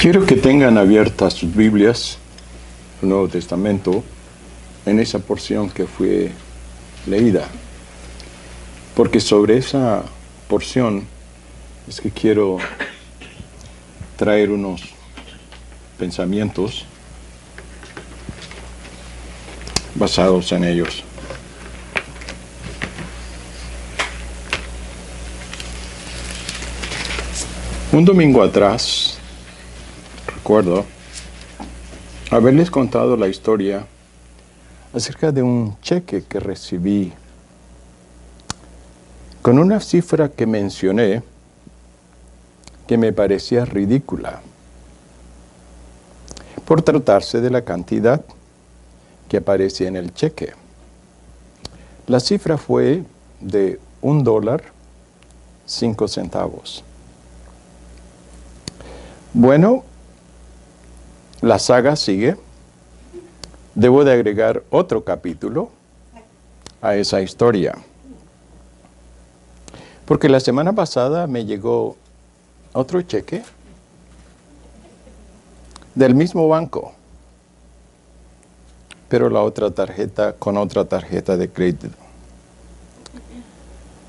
Quiero que tengan abiertas sus Biblias, el Nuevo Testamento, en esa porción que fue leída. Porque sobre esa porción es que quiero traer unos pensamientos basados en ellos. Un domingo atrás, recuerdo haberles contado la historia acerca de un cheque que recibí con una cifra que mencioné que me parecía ridícula por tratarse de la cantidad que aparecía en el cheque. La cifra fue de $1.05. Bueno, la saga sigue. Debo de agregar otro capítulo a esa historia. Porque la semana pasada me llegó otro cheque del mismo banco, pero la otra tarjeta con otra tarjeta de crédito.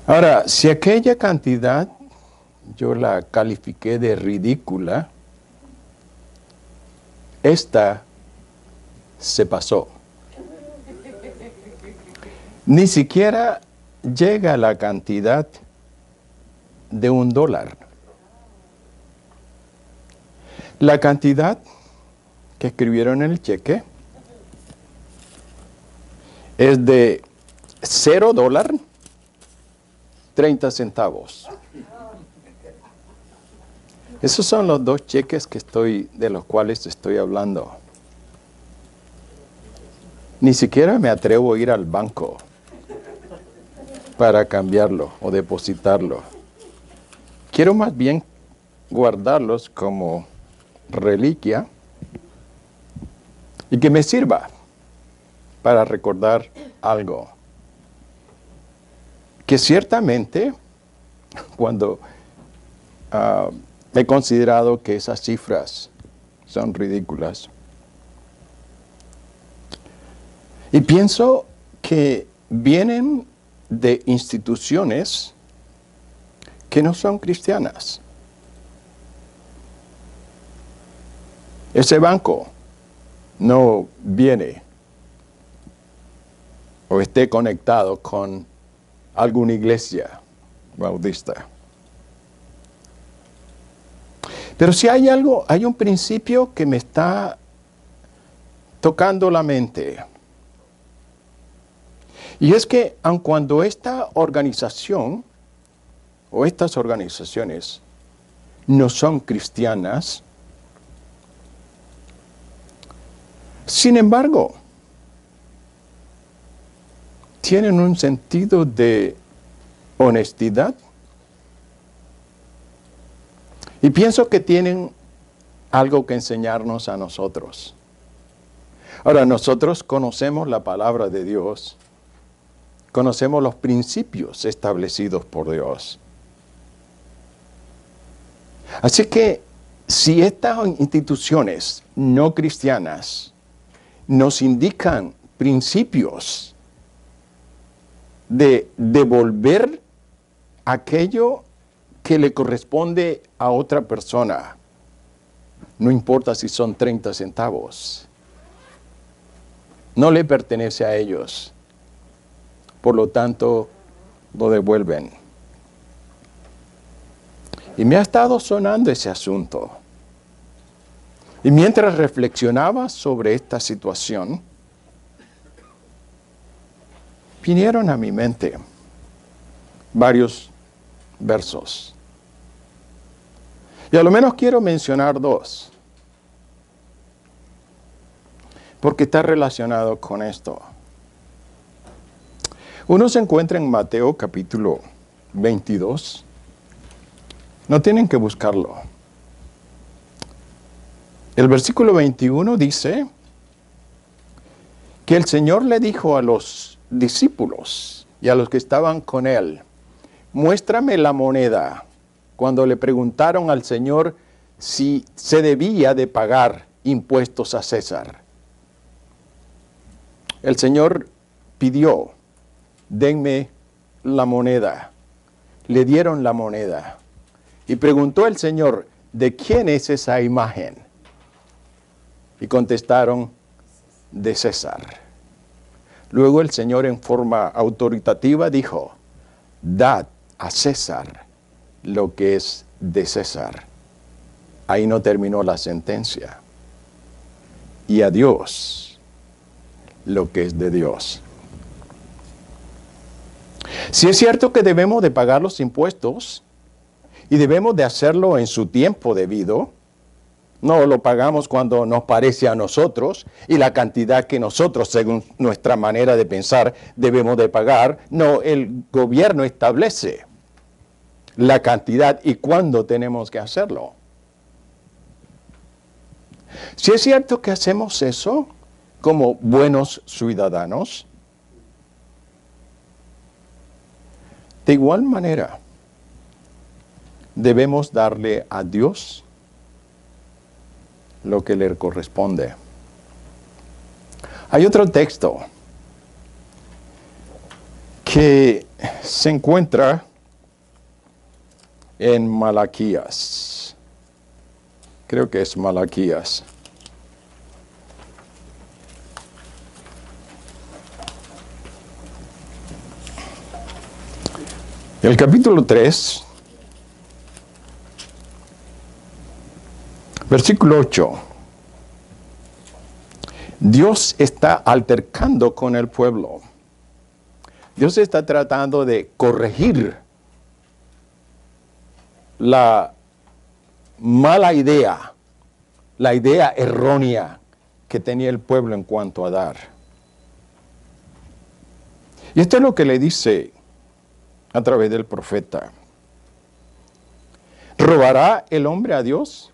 Ahora, si aquella cantidad yo la califiqué de ridícula, esta se pasó. Ni siquiera llega a la cantidad de $1. La cantidad que escribieron en el cheque es de $0.30. Esos son los dos cheques de los cuales estoy hablando. Ni siquiera me atrevo a ir al banco para cambiarlo o depositarlo. Quiero más bien guardarlos como reliquia y que me sirva para recordar algo. Que ciertamente, cuando he considerado que esas cifras son ridículas, y pienso que vienen de instituciones que no son cristianas. Ese banco no viene o esté conectado con alguna iglesia bautista. Pero si hay algo, hay un principio que me está tocando la mente. Y es que aun cuando esta organización o estas organizaciones no son cristianas, sin embargo, tienen un sentido de honestidad. Y pienso que tienen algo que enseñarnos a nosotros. Ahora, nosotros conocemos la palabra de Dios, conocemos los principios establecidos por Dios. Así que, si estas instituciones no cristianas nos indican principios de devolver aquello que le corresponde a otra persona, no importa si son 30 centavos, no le pertenece a ellos, por lo tanto lo devuelven. Y me ha estado sonando ese asunto. Y mientras reflexionaba sobre esta situación, vinieron a mi mente varios versos. Y a lo menos quiero mencionar dos, porque está relacionado con esto. Uno se encuentra en Mateo capítulo 22. No tienen que buscarlo. El versículo 21 dice que el Señor le dijo a los discípulos y a los que estaban con él: muéstrame la moneda. Cuando le preguntaron al Señor si se debía de pagar impuestos a César. El Señor pidió, denme la moneda. Le dieron la moneda. Y preguntó el Señor, ¿de quién es esa imagen? Y contestaron, de César. Luego el Señor en forma autoritativa dijo, dad a César lo que es de César. Ahí no terminó la sentencia. Y a Dios lo que es de Dios. Si es cierto que debemos de pagar los impuestos y debemos de hacerlo en su tiempo debido, no lo pagamos cuando nos parece a nosotros y la cantidad que nosotros, según nuestra manera de pensar, debemos de pagar. No, el gobierno establece la cantidad y cuándo tenemos que hacerlo. Si es cierto que hacemos eso como buenos ciudadanos, de igual manera debemos darle a Dios lo que le corresponde. Hay otro texto que se encuentra en Malaquías. Creo que es Malaquías. El capítulo 3, versículo 8. Dios está altercando con el pueblo. Dios está tratando de corregir la mala idea, la idea errónea que tenía el pueblo en cuanto a dar. Y esto es lo que le dice a través del profeta. ¿Robará el hombre a Dios?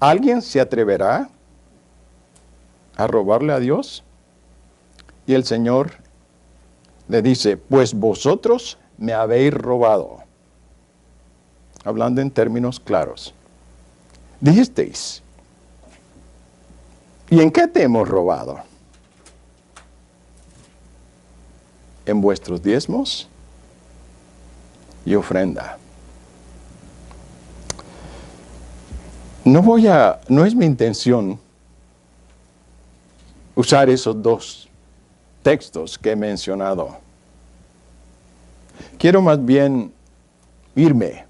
¿Alguien se atreverá a robarle a Dios? Y el Señor le dice, pues vosotros me habéis robado. Hablando en términos claros. Dijisteis, ¿y en qué te hemos robado? En vuestros diezmos y ofrenda. No es mi intención usar esos dos textos que he mencionado. Quiero más bien irme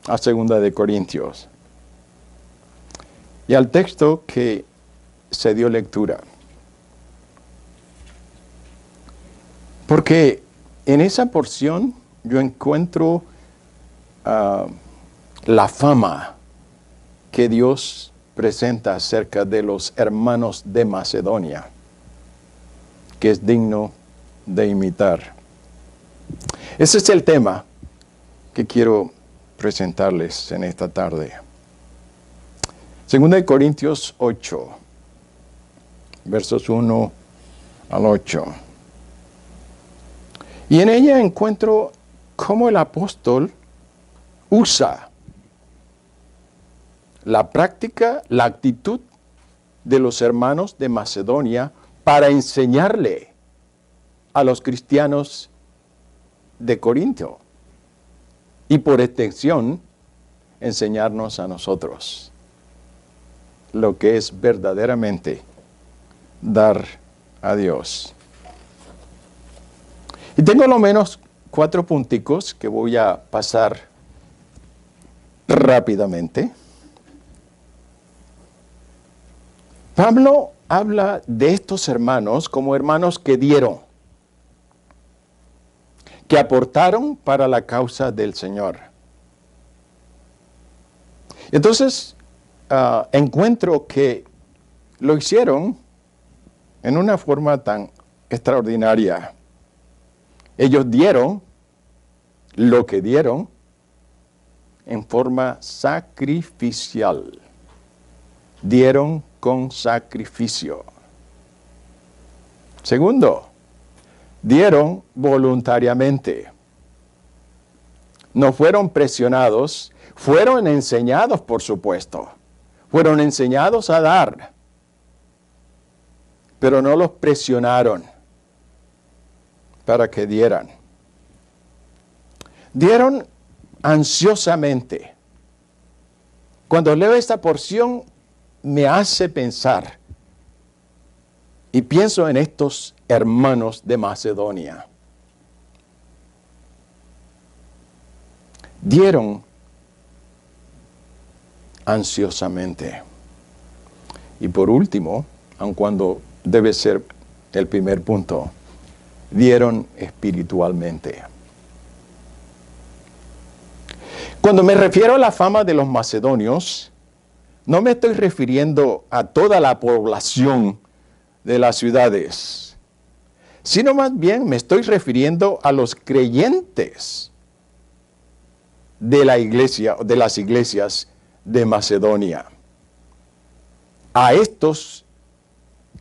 a 2 de Corintios y al texto que se dio lectura. Porque en esa porción yo encuentro la fama que Dios presenta acerca de los hermanos de Macedonia, que es digno de imitar. Ese es el tema que quiero presentarles en esta tarde. 2 de Corintios 8, versos 1 al 8. Y en ella encuentro cómo el apóstol usa la práctica, la actitud de los hermanos de Macedonia para enseñarle a los cristianos de Corinto y por extensión enseñarnos a nosotros lo que es verdaderamente dar a Dios. Y tengo lo menos 4 punticos que voy a pasar rápidamente. Pablo habla de estos hermanos como hermanos que dieron, que aportaron para la causa del Señor. Entonces, encuentro que lo hicieron en una forma tan extraordinaria. Ellos dieron lo que dieron en forma sacrificial. Dieron con sacrificio. Segundo, dieron voluntariamente. no fueron presionados, fueron enseñados, por supuesto. Fueron enseñados a dar, pero no los presionaron para que dieran. Dieron ansiosamente. Cuando leo esta porción me hace pensar y pienso en estos hermanos de Macedonia. Dieron ansiosamente. Y por último, aun cuando debe ser el primer punto, dieron espiritualmente. Cuando me refiero a la fama de los macedonios, no me estoy refiriendo a toda la población de las ciudades, sino más bien me estoy refiriendo a los creyentes de la iglesia, de las iglesias de Macedonia. A estos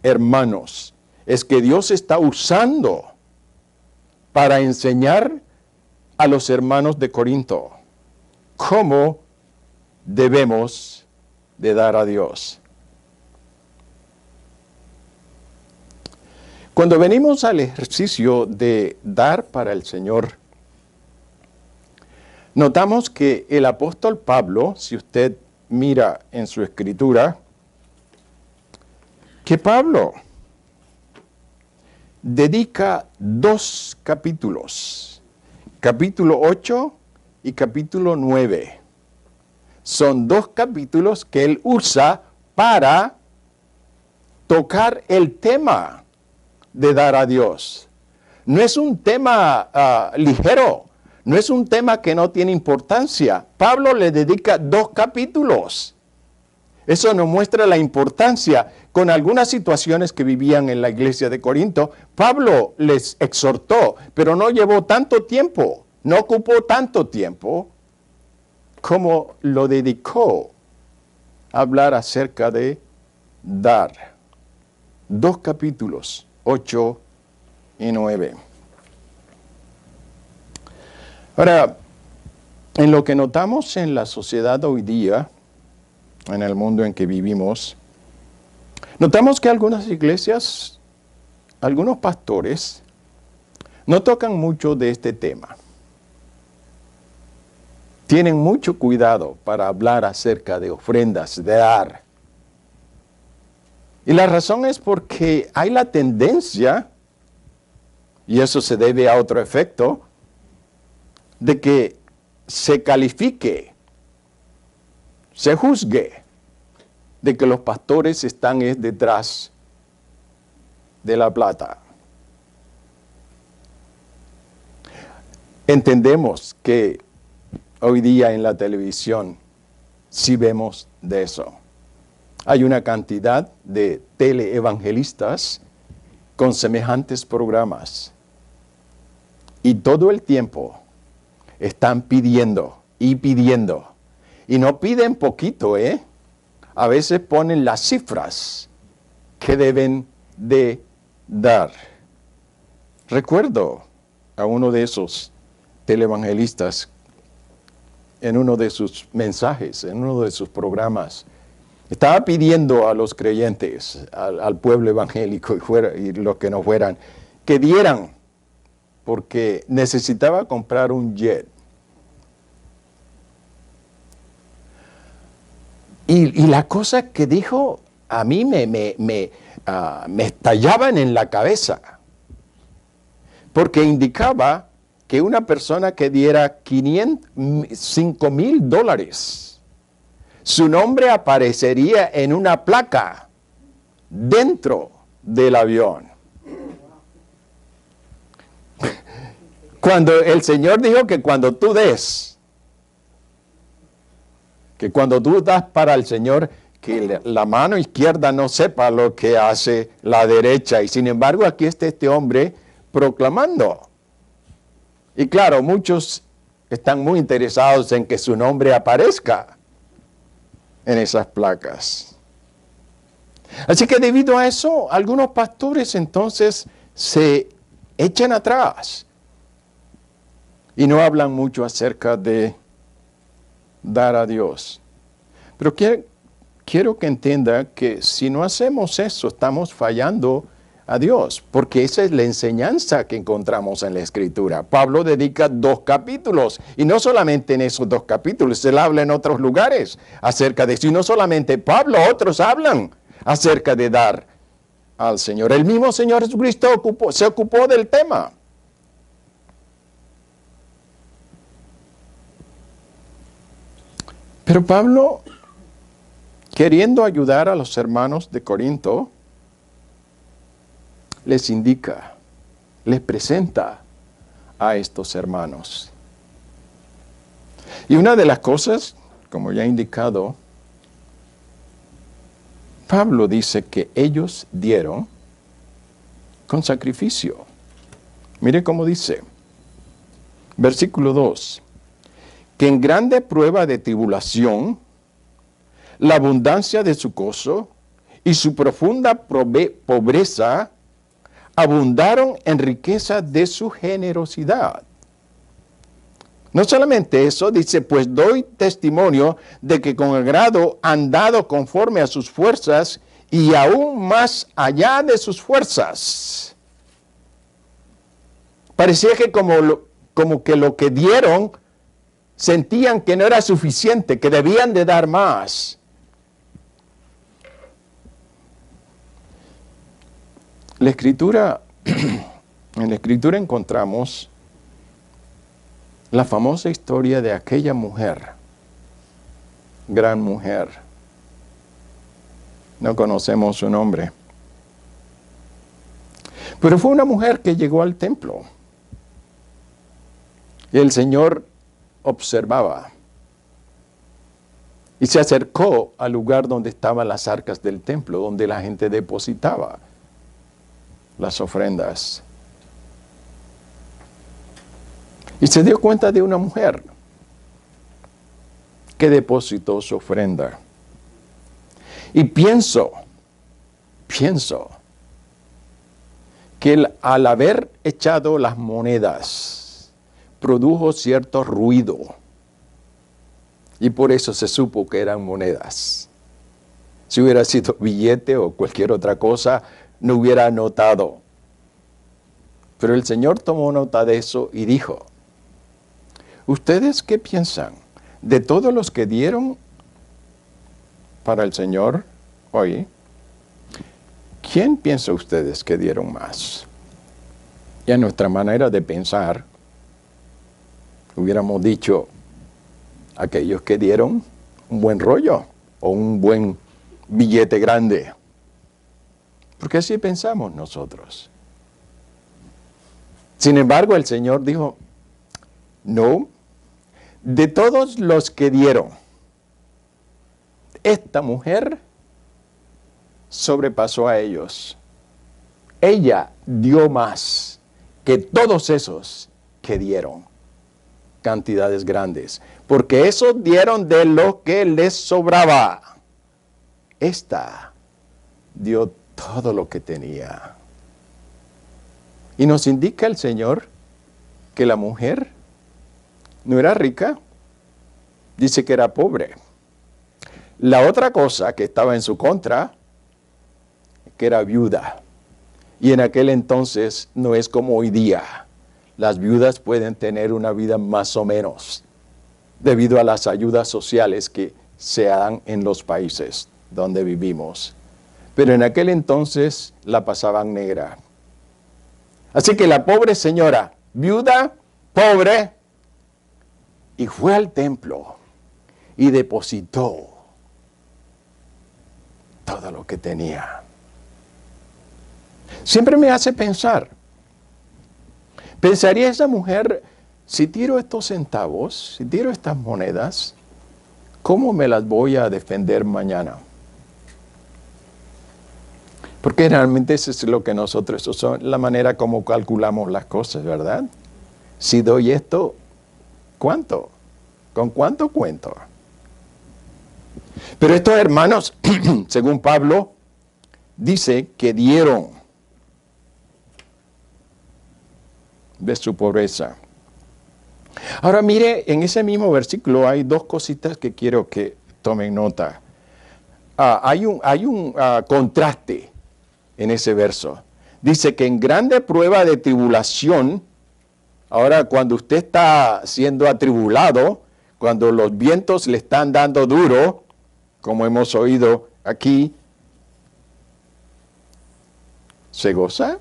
hermanos es que Dios está usando para enseñar a los hermanos de Corinto cómo debemos de dar a Dios. Cuando venimos al ejercicio de dar para el Señor, notamos que el apóstol Pablo, si usted mira en su escritura, que Pablo dedica 2 capítulos, capítulo 8 y capítulo 9. Son 2 capítulos que él usa para tocar el tema de dar a Dios. No es un tema ligero, no es un tema que no tiene importancia. Pablo le dedica 2 capítulos. Eso nos muestra la importancia. Con algunas situaciones que vivían en la iglesia de Corinto, Pablo les exhortó, pero no llevó tanto tiempo, no ocupó tanto tiempo como lo dedicó a hablar acerca de dar. 2 capítulos, 8 y 9. Ahora, en lo que notamos en la sociedad hoy día, en el mundo en que vivimos, notamos que algunas iglesias, algunos pastores, no tocan mucho de este tema. Tienen mucho cuidado para hablar acerca de ofrendas, de dar. Y la razón es porque hay la tendencia, y eso se debe a otro efecto, de que se califique, se juzgue de que los pastores están detrás de la plata. Entendemos que hoy día en la televisión sí vemos de eso. Hay una cantidad de teleevangelistas con semejantes programas. Y todo el tiempo están pidiendo y pidiendo. Y no piden poquito, ¿eh? A veces ponen las cifras que deben de dar. Recuerdo a uno de esos teleevangelistas en uno de sus mensajes, en uno de sus programas, estaba pidiendo a los creyentes, al pueblo evangélico y los que no fueran, que dieran, porque necesitaba comprar un jet. Y la cosa que dijo a mí me estallaban en la cabeza, porque indicaba que una persona que diera $5,000, su nombre aparecería en una placa dentro del avión. Cuando el Señor dijo que cuando tú das para el Señor, que la mano izquierda no sepa lo que hace la derecha. Y sin embargo, aquí está este hombre proclamando. Y claro, muchos están muy interesados en que su nombre aparezca en esas placas. Así que debido a eso, algunos pastores entonces se echan atrás. y no hablan mucho acerca de dar a Dios. Pero quiero que entienda que si no hacemos eso, estamos fallando a Dios, porque esa es la enseñanza que encontramos en la Escritura. Pablo dedica 2 capítulos, y no solamente en esos 2 capítulos, él habla en otros lugares acerca de eso, y no solamente Pablo, otros hablan acerca de dar al Señor. El mismo Señor Jesucristo se ocupó del tema. Pero Pablo, queriendo ayudar a los hermanos de Corinto, les indica, les presenta a estos hermanos. Y una de las cosas, como ya he indicado, Pablo dice que ellos dieron con sacrificio. Mire cómo dice, versículo 2, que en grande prueba de tribulación, la abundancia de su gozo y su profunda pobreza abundaron en riqueza de su generosidad. No solamente eso, dice, pues doy testimonio de que con agrado han dado conforme a sus fuerzas y aún más allá de sus fuerzas. Parecía que como que lo que dieron sentían que no era suficiente, que debían de dar más. En la Escritura encontramos la famosa historia de aquella mujer, gran mujer. No conocemos su nombre. Pero fue una mujer que llegó al templo. Y el Señor observaba. Y se acercó al lugar donde estaban las arcas del templo, donde la gente depositaba las ofrendas. Y se dio cuenta de una mujer que depositó su ofrenda. Y pienso que al haber echado las monedas, produjo cierto ruido. Y por eso se supo que eran monedas. Si hubiera sido billete o cualquier otra cosa, no hubiera notado. Pero el Señor tomó nota de eso y dijo, ¿ustedes qué piensan? De todos los que dieron para el Señor hoy, ¿quién piensa ustedes que dieron más? Y a nuestra manera de pensar, hubiéramos dicho, aquellos que dieron un buen rollo o un buen billete grande. Porque así pensamos nosotros. Sin embargo, el Señor dijo, no, de todos los que dieron, esta mujer sobrepasó a ellos. Ella dio más que todos esos que dieron cantidades grandes, porque esos dieron de lo que les sobraba. Esta dio todo lo que tenía. Y nos indica el Señor que la mujer no era rica, dice que era pobre. La otra cosa que estaba en su contra, que era viuda. Y en aquel entonces no es como hoy día. Las viudas pueden tener una vida más o menos, debido a las ayudas sociales que se dan en los países donde vivimos. Pero en aquel entonces la pasaban negra. Así que la pobre señora, viuda, pobre, y fue al templo y depositó todo lo que tenía. Siempre me hace pensar, pensaría esa mujer, si tiro estos centavos, si tiro estas monedas, ¿cómo me las voy a defender mañana? Porque realmente eso es lo que nosotros, eso es la manera como calculamos las cosas, ¿verdad? Si doy esto, ¿cuánto? ¿Con cuánto cuento? Pero estos hermanos, según Pablo, dice que dieron de su pobreza. Ahora mire, en ese mismo versículo hay dos cositas que quiero que tomen nota. Hay un contraste en ese verso. Dice que en grande prueba de tribulación, ahora cuando usted está siendo atribulado, cuando los vientos le están dando duro, como hemos oído aquí, ¿se goza?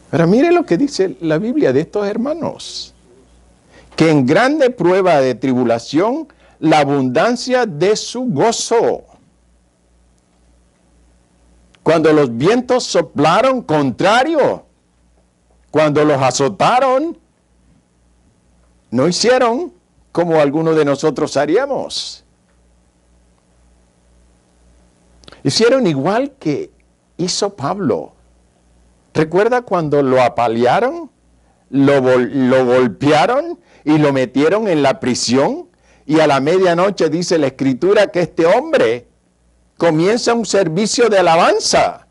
Pero mire lo que dice la Biblia de estos hermanos. Que en grande prueba de tribulación, la abundancia de su gozo. Cuando los vientos soplaron contrario, cuando los azotaron, no hicieron como algunos de nosotros haríamos. Hicieron igual que hizo Pablo. ¿Recuerda cuando lo apalearon, lo golpearon y lo metieron en la prisión? Y a la medianoche dice la Escritura que este hombre comienza un servicio de alabanza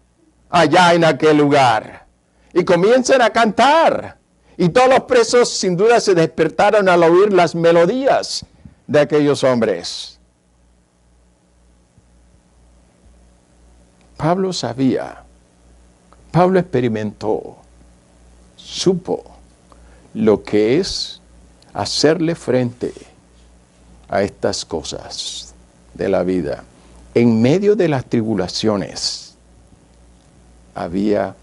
allá en aquel lugar. Y comienzan a cantar. Y todos los presos sin duda se despertaron al oír las melodías de aquellos hombres. Pablo sabía, Pablo experimentó, supo lo que es hacerle frente a estas cosas de la vida. En medio de las tribulaciones había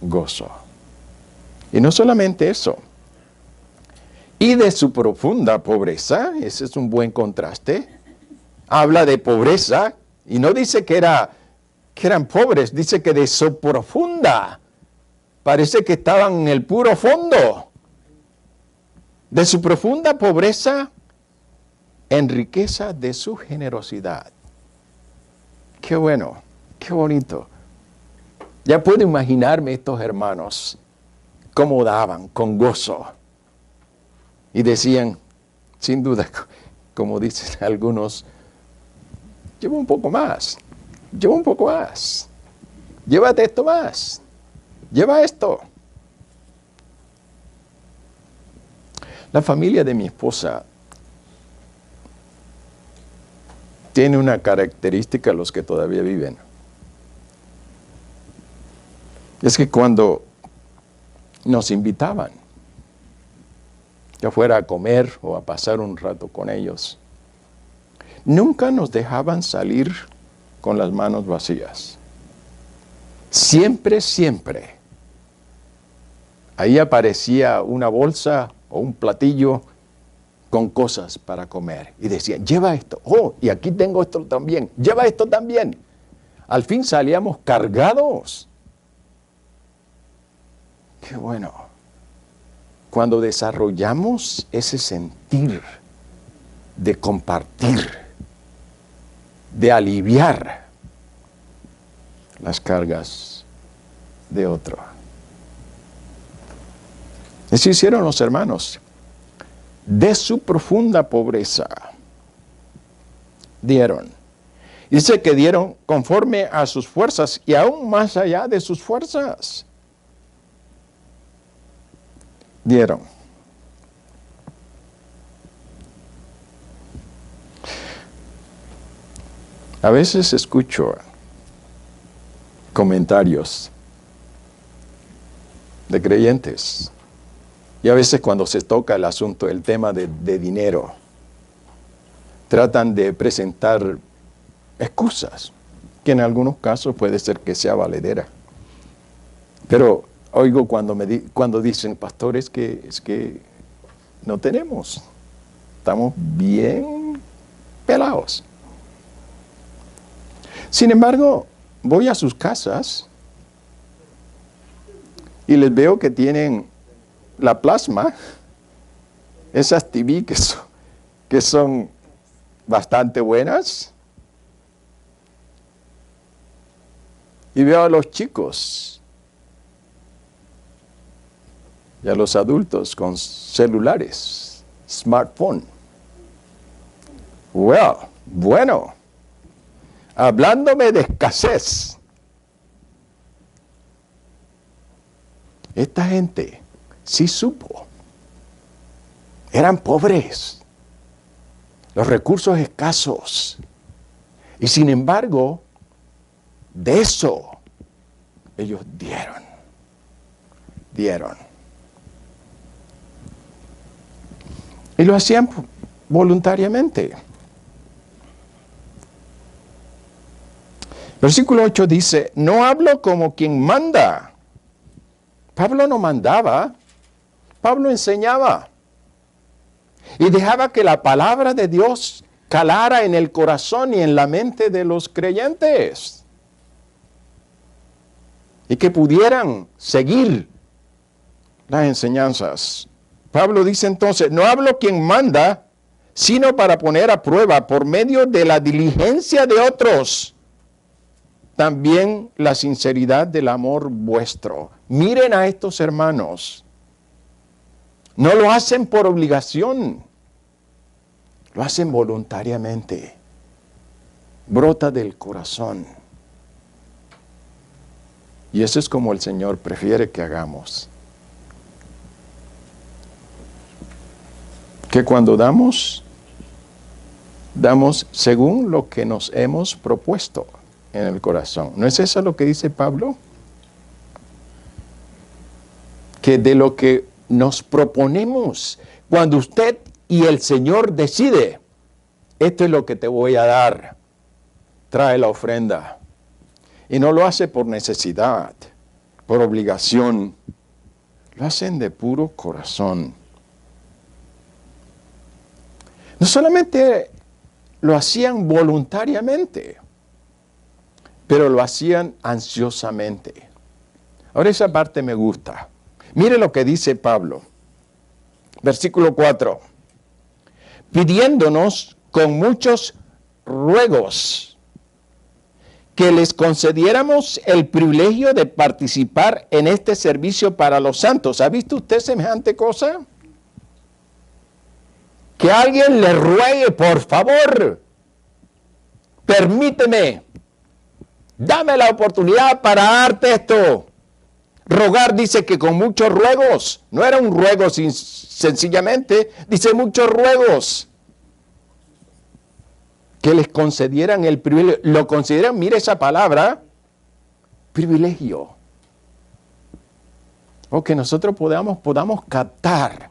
gozo. Y no solamente eso, y de su profunda pobreza, ese es un buen contraste, habla de pobreza, y no dice que eran pobres, dice que de su profunda, parece que estaban en el puro fondo, de su profunda pobreza, en riqueza de su generosidad. Qué bueno, qué bonito. Ya puedo imaginarme estos hermanos, cómo daban con gozo. Y decían, sin duda, como dicen algunos, lleva un poco más, lleva un poco más, llévate esto más, lleva esto. La familia de mi esposa tiene una característica, los que todavía viven. Es que cuando nos invitaban, ya fuera a comer o a pasar un rato con ellos, nunca nos dejaban salir con las manos vacías. Siempre, siempre. Ahí aparecía una bolsa o un platillo con cosas para comer. Y decían, lleva esto. Oh, y aquí tengo esto también. Lleva esto también. Al fin salíamos cargados. Qué bueno. Cuando desarrollamos ese sentir de compartir, de aliviar las cargas de otro. Eso hicieron los hermanos. De su profunda pobreza dieron. Dice que dieron conforme a sus fuerzas y aún más allá de sus fuerzas. Dieron. A veces escucho comentarios de creyentes y a veces cuando se toca el asunto, el tema de dinero, tratan de presentar excusas, que en algunos casos puede ser que sea valedera. Pero oigo cuando dicen, pastor, es que no tenemos, estamos bien pelados. Sin embargo, voy a sus casas y les veo que tienen la plasma, esas TV que son bastante buenas. Y veo a los chicos y a los adultos con celulares, smartphone. Bueno, hablándome de escasez. Esta gente sí supo. Eran pobres, los recursos escasos. Y sin embargo, de eso ellos dieron. Y lo hacían voluntariamente. Versículo 8 dice, no hablo como quien manda. Pablo no mandaba, Pablo enseñaba. Y dejaba que la palabra de Dios calara en el corazón y en la mente de los creyentes. Y que pudieran seguir las enseñanzas. Pablo dice entonces, no hablo quien manda, sino para poner a prueba por medio de la diligencia de otros, también la sinceridad del amor vuestro. Miren a estos hermanos. No lo hacen por obligación, lo hacen voluntariamente. Brota del corazón. Y eso es como el Señor prefiere que hagamos. Que cuando damos según lo que nos hemos propuesto en el corazón. ¿No es eso lo que dice Pablo? Que de lo que nos proponemos, cuando usted y el Señor decide, esto es lo que te voy a dar, trae la ofrenda. Y no lo hace por necesidad, por obligación, lo hacen de puro corazón. No solamente lo hacían voluntariamente, pero lo hacían ansiosamente. Ahora esa parte me gusta. Mire lo que dice Pablo. Versículo 4. Pidiéndonos con muchos ruegos que les concediéramos el privilegio de participar en este servicio para los santos. ¿Ha visto usted semejante cosa? Que alguien le ruegue, por favor, permíteme, dame la oportunidad para darte esto. Rogar dice que con muchos ruegos, no era un ruego sencillamente, dice muchos ruegos. Que les concedieran el privilegio, lo consideran, mire esa palabra, privilegio. O que nosotros podamos captar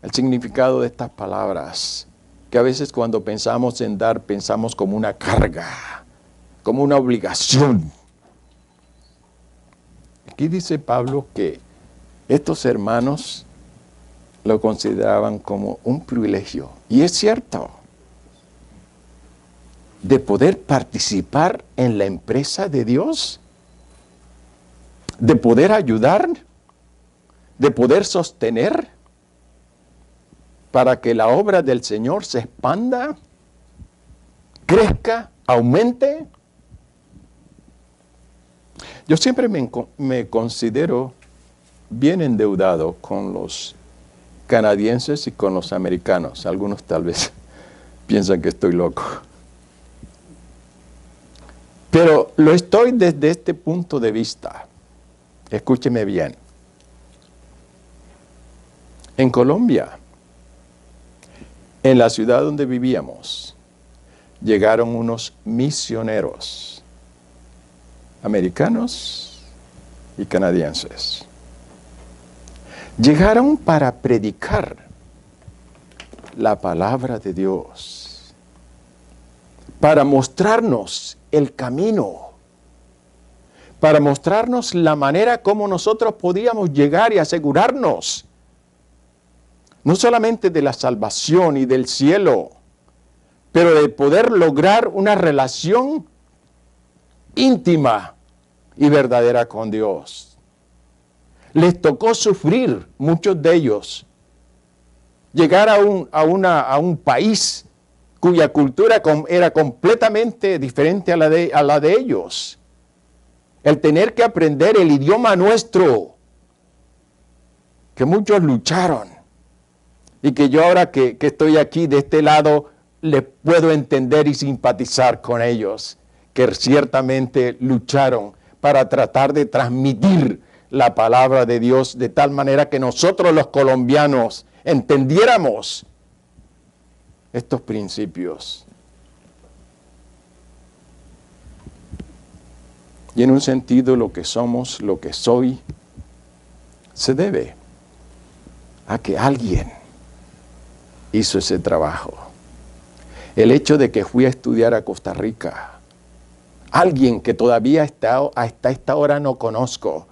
el significado de estas palabras, que a veces cuando pensamos en dar, pensamos como una carga, como una obligación. Aquí dice Pablo que estos hermanos lo consideraban como un privilegio. Y es cierto, de poder participar en la empresa de Dios, de poder ayudar, de poder sostener, para que la obra del Señor se expanda, crezca, aumente. Yo siempre me considero bien endeudado con los canadienses y con los americanos. Algunos tal vez piensan que estoy loco. Pero lo estoy desde este punto de vista. Escúcheme bien. En Colombia, en la ciudad donde vivíamos, llegaron unos misioneros americanos y canadienses. Llegaron para predicar la palabra de Dios, para mostrarnos el camino, para mostrarnos la manera como nosotros podíamos llegar y asegurarnos no solamente de la salvación y del cielo, pero de poder lograr una relación íntima y verdadera con Dios. Les tocó sufrir, muchos de ellos, llegar a un país cuya cultura era completamente diferente a la de ellos. El tener que aprender el idioma nuestro, que muchos lucharon. Y que yo ahora que estoy aquí de este lado, les puedo entender y simpatizar con ellos, que ciertamente lucharon para tratar de transmitir la palabra de Dios de tal manera que nosotros los colombianos entendiéramos estos principios. Y en un sentido lo que somos, lo que soy, se debe a que alguien hizo ese trabajo. El hecho de que fui a estudiar a Costa Rica, alguien que todavía hasta esta hora no conozco,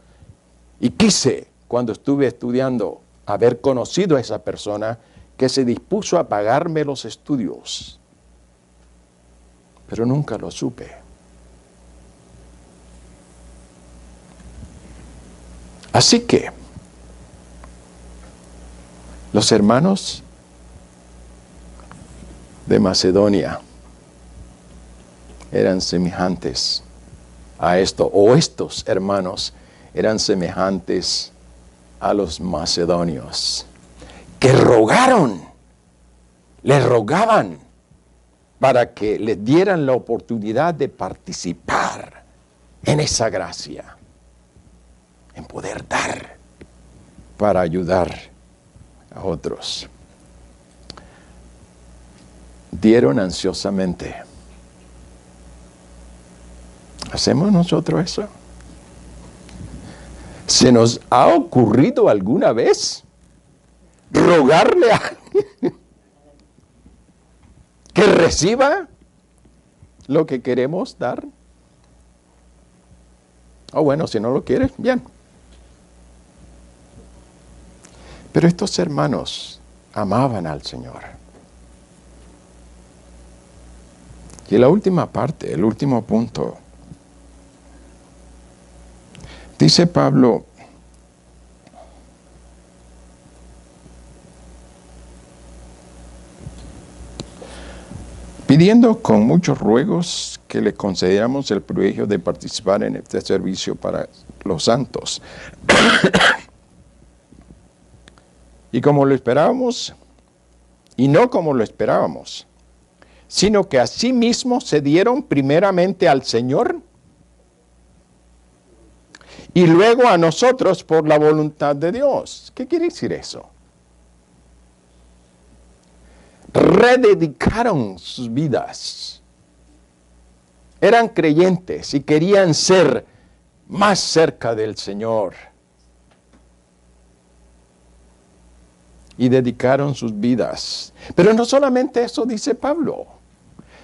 y quise, cuando estuve estudiando, haber conocido a esa persona que se dispuso a pagarme los estudios, pero nunca lo supe. Así que los hermanos de Macedonia eran semejantes a esto, o estos hermanos eran semejantes a los macedonios, que les rogaban para que les dieran la oportunidad de participar en esa gracia, en poder dar para ayudar a otros. Dieron ansiosamente. ¿Hacemos nosotros eso? ¿Se nos ha ocurrido alguna vez rogarle a alguien que reciba lo que queremos dar? O bueno, si no lo quieres, bien. Pero estos hermanos amaban al Señor. Y la última parte, el último punto. Dice Pablo, pidiendo con muchos ruegos que le concediéramos el privilegio de participar en este servicio para los santos. Y como lo esperábamos, y no como lo esperábamos, sino que asimismo se dieron primeramente al Señor y luego a nosotros por la voluntad de Dios. ¿Qué quiere decir eso? Rededicaron sus vidas. Eran creyentes y querían ser más cerca del Señor. Y dedicaron sus vidas. Pero no solamente eso dice Pablo,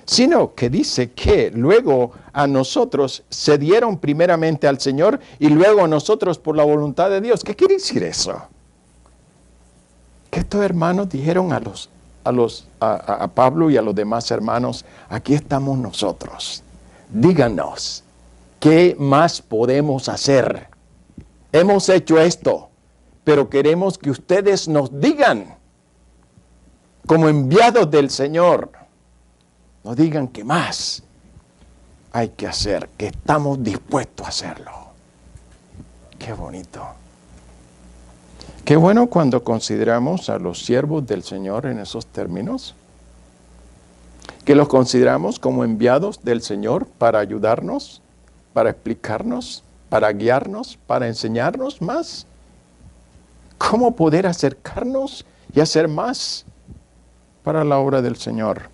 sino que dice que luego a nosotros se dieron primeramente al Señor y luego a nosotros por la voluntad de Dios. ¿Qué quiere decir eso? Que estos hermanos dijeron a Pablo y a los demás hermanos, aquí estamos nosotros. Díganos, ¿qué más podemos hacer? Hemos hecho esto, pero queremos que ustedes nos digan, como enviados del Señor, nos digan qué más hay que hacer, que estamos dispuestos a hacerlo. Qué bonito. Qué bueno cuando consideramos a los siervos del Señor en esos términos, que los consideramos como enviados del Señor para ayudarnos, para explicarnos, para guiarnos, para enseñarnos más. ¿Cómo poder acercarnos y hacer más para la obra del Señor?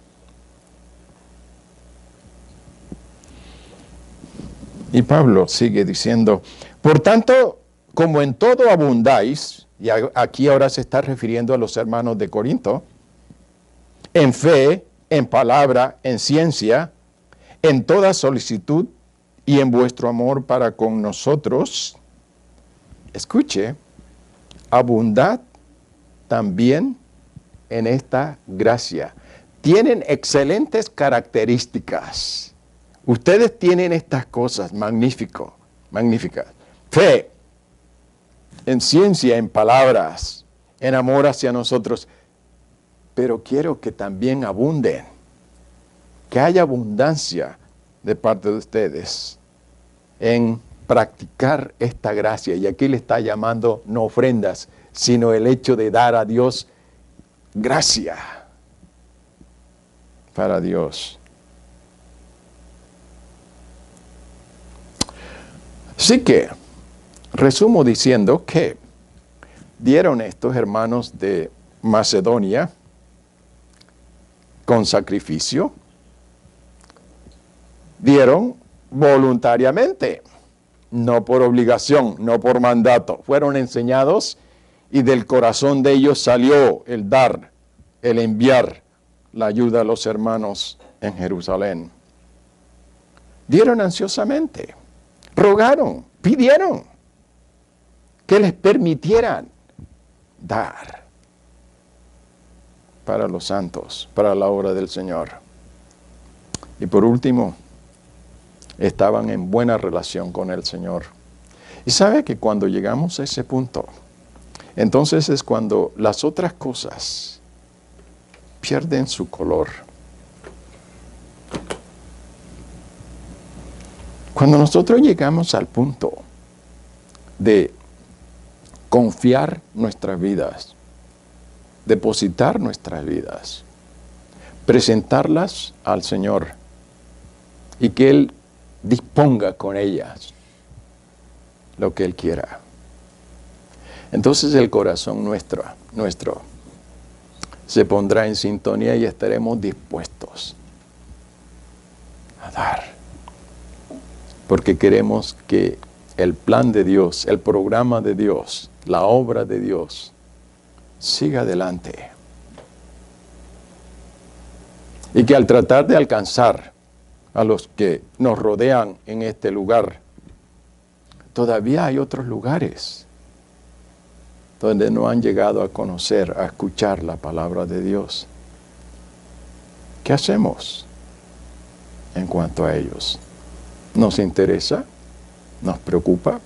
Y Pablo sigue diciendo, por tanto, como en todo abundáis, y aquí ahora se está refiriendo a los hermanos de Corinto, en fe, en palabra, en ciencia, en toda solicitud y en vuestro amor para con nosotros, escuche, abundad también en esta gracia. Tienen excelentes características. Ustedes tienen estas cosas magníficas. Fe, en ciencia, en palabras, en amor hacia nosotros. Pero quiero que también abunden, que haya abundancia de parte de ustedes en practicar esta gracia. Y aquí le está llamando no ofrendas, sino el hecho de dar a Dios gracia para Dios. Así que, Resumo diciendo que dieron estos hermanos de Macedonia con sacrificio, dieron voluntariamente, no por obligación, no por mandato. Fueron enseñados y del corazón de ellos salió el dar, el enviar la ayuda a los hermanos en Jerusalén. Dieron ansiosamente, rogaron, pidieron que les permitieran dar para los santos, para la obra del Señor. Y por último, estaban en buena relación con el Señor. Y sabe que cuando llegamos a ese punto, entonces es cuando las otras cosas pierden su color. Cuando nosotros llegamos al punto de confiar nuestras vidas, depositar nuestras vidas, presentarlas al Señor y que Él disponga con ellas lo que Él quiera. Entonces el corazón nuestro se pondrá en sintonía y estaremos dispuestos a dar. Porque queremos que el plan de Dios, el programa de Dios, la obra de Dios, siga adelante. Y que al tratar de alcanzar a los que nos rodean en este lugar, todavía hay otros lugares donde no han llegado a conocer, a escuchar la palabra de Dios. ¿Qué hacemos en cuanto a ellos? ¿Nos interesa? ¿Nos preocupa?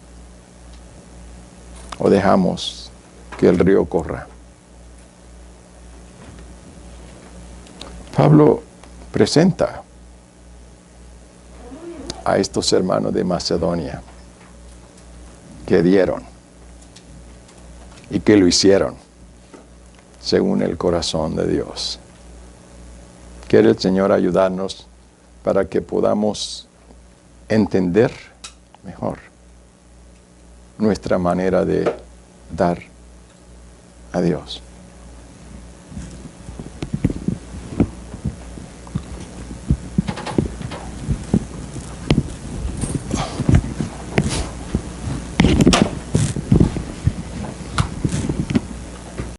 ¿O dejamos que el río corra? Pablo presenta a estos hermanos de Macedonia que dieron y que lo hicieron según el corazón de Dios. Quiere el Señor ayudarnos para que podamos entender mejor nuestra manera de dar a Dios.